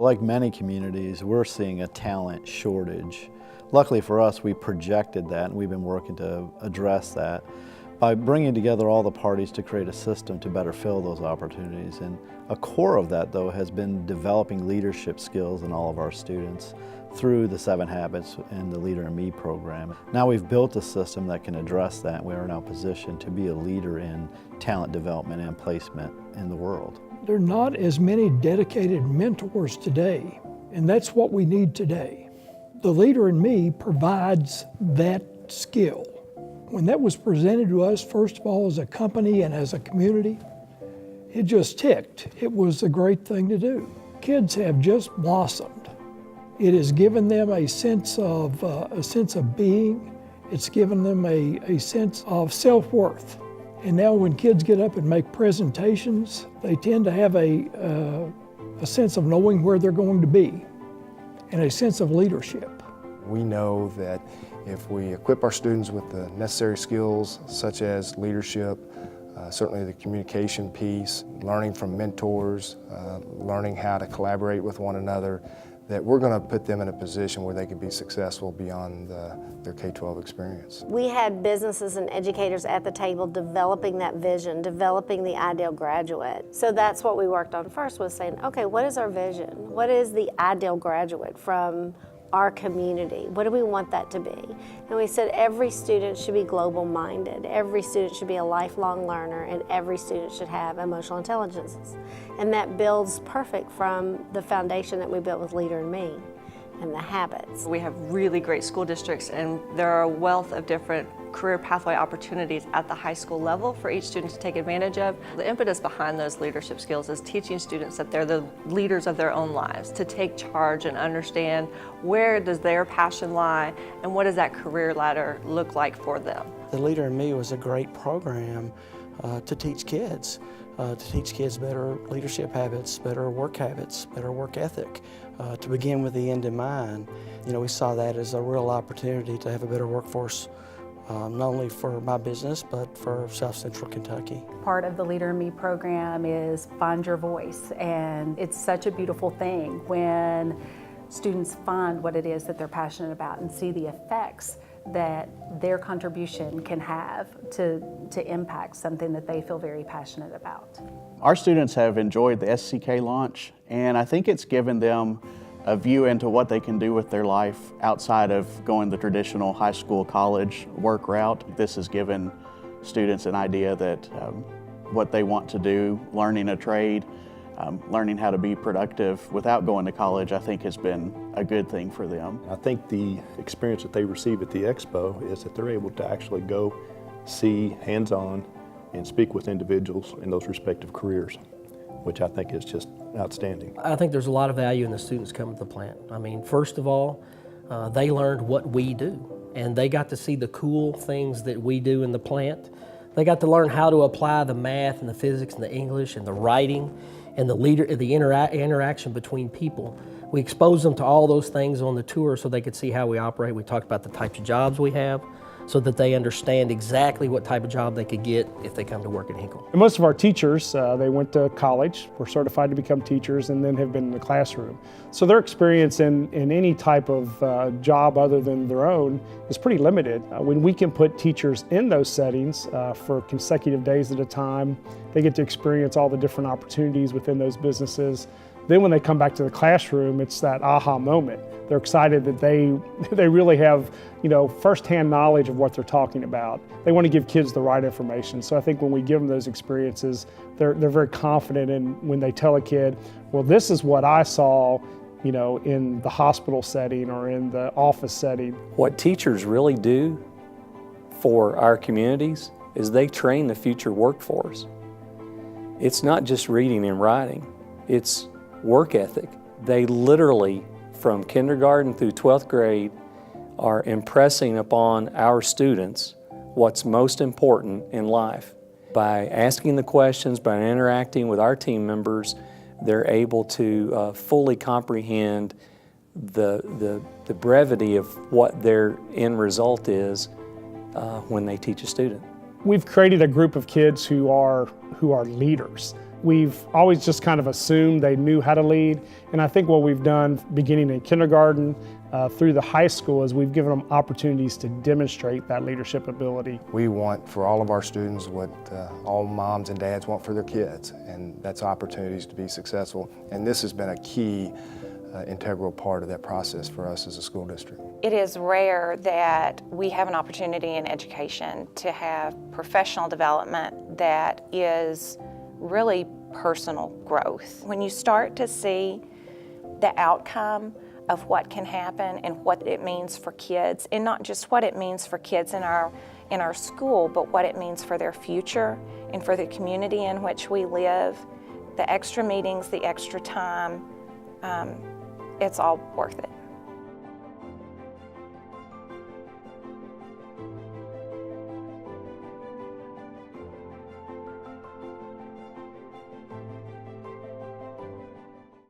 Like many communities, we're seeing a talent shortage. Luckily for us, we projected that, and we've been working to address that by bringing together all the parties to create a system to better fill those opportunities. And a core of that, though, has been developing leadership skills in all of our students through the 7 Habits and the Leader in Me program. Now we've built a system that can address that. We are now positioned to be a leader in talent development and placement in the world. There are not as many dedicated mentors today, and that's what we need today. The Leader in Me provides that skill. When that was presented to us, first of all, as a company and as a community, it just ticked. It was a great thing to do. Kids have just blossomed. It has given them a sense of being. It's given them a sense of self-worth. And now when kids get up and make presentations, they tend to have a sense of knowing where they're going to be and a sense of leadership. We know that if we equip our students with the necessary skills such as leadership, certainly the communication piece, learning from mentors, learning how to collaborate with one another, that we're going to put them in a position where they can be successful beyond their K-12 experience. We had businesses and educators at the table developing that vision, developing the ideal graduate. So that's what we worked on first, was saying, okay, what is our vision? What is the ideal graduate from our community? What do we want that to be? And we said every student should be global minded, every student should be a lifelong learner, and every student should have emotional intelligences. And that builds perfect from the foundation that we built with Leader in Me and the habits. We have really great school districts, and there are a wealth of different career pathway opportunities at the high school level for each student to take advantage of. The impetus behind those leadership skills is teaching students that they're the leaders of their own lives, to take charge and understand where does their passion lie and what does that career ladder look like for them. The Leader in Me was a great program to teach kids better leadership habits, better work habits, better work ethic, to begin with the end in mind. You know, we saw that as a real opportunity to have a better workforce, not only for my business, but for South Central Kentucky. Part of the Leader in Me program is Find Your Voice, and it's such a beautiful thing when students find what it is that they're passionate about and see the effects that their contribution can have to impact something that they feel very passionate about. Our students have enjoyed the SCK Launch, and I think it's given them a view into what they can do with their life outside of going the traditional high school, college work route. This has given students an idea that what they want to do, learning a trade, learning how to be productive without going to college, I think has been a good thing for them. I think the experience that they receive at the expo is that they're able to actually go see hands-on and speak with individuals in those respective careers, which I think is just outstanding. I think there's a lot of value in the students coming to the plant. I mean, first of all, they learned what we do, and they got to see the cool things that we do in the plant. They got to learn how to apply the math and the physics and the English and the writing and the interaction between people. We exposed them to all those things on the tour so they could see how we operate. We talked about the types of jobs we have so that they understand exactly what type of job they could get if they come to work at Hinkle. And most of our teachers, they went to college, were certified to become teachers, and then have been in the classroom. So their experience in any type of job other than their own is pretty limited. When we can put teachers in those settings for consecutive days at a time, they get to experience all the different opportunities within those businesses. Then when they come back to the classroom, it's that aha moment. They're excited that they really have, firsthand knowledge of what they're talking about. They want to give kids the right information. So I think when we give them those experiences, they're very confident in when they tell a kid, well, this is what I saw, in the hospital setting or in the office setting. What teachers really do for our communities is they train the future workforce. It's not just reading and writing, it's work ethic. They literally, from kindergarten through 12th grade, are impressing upon our students what's most important in life. By asking the questions, by interacting with our team members, they're able to fully comprehend the brevity of what their end result is when they teach a student. We've created a group of kids who are leaders. We've always just kind of assumed they knew how to lead, and I think what we've done beginning in kindergarten through the high school is we've given them opportunities to demonstrate that leadership ability. We want for all of our students what all moms and dads want for their kids, and that's opportunities to be successful. And this has been a key integral part of that process for us as a school district. It is rare that we have an opportunity in education to have professional development that is really personal growth. When you start to see the outcome of what can happen and what it means for kids, and not just what it means for kids in our school, but what it means for their future and for the community in which we live, the extra meetings, the extra time, it's all worth it.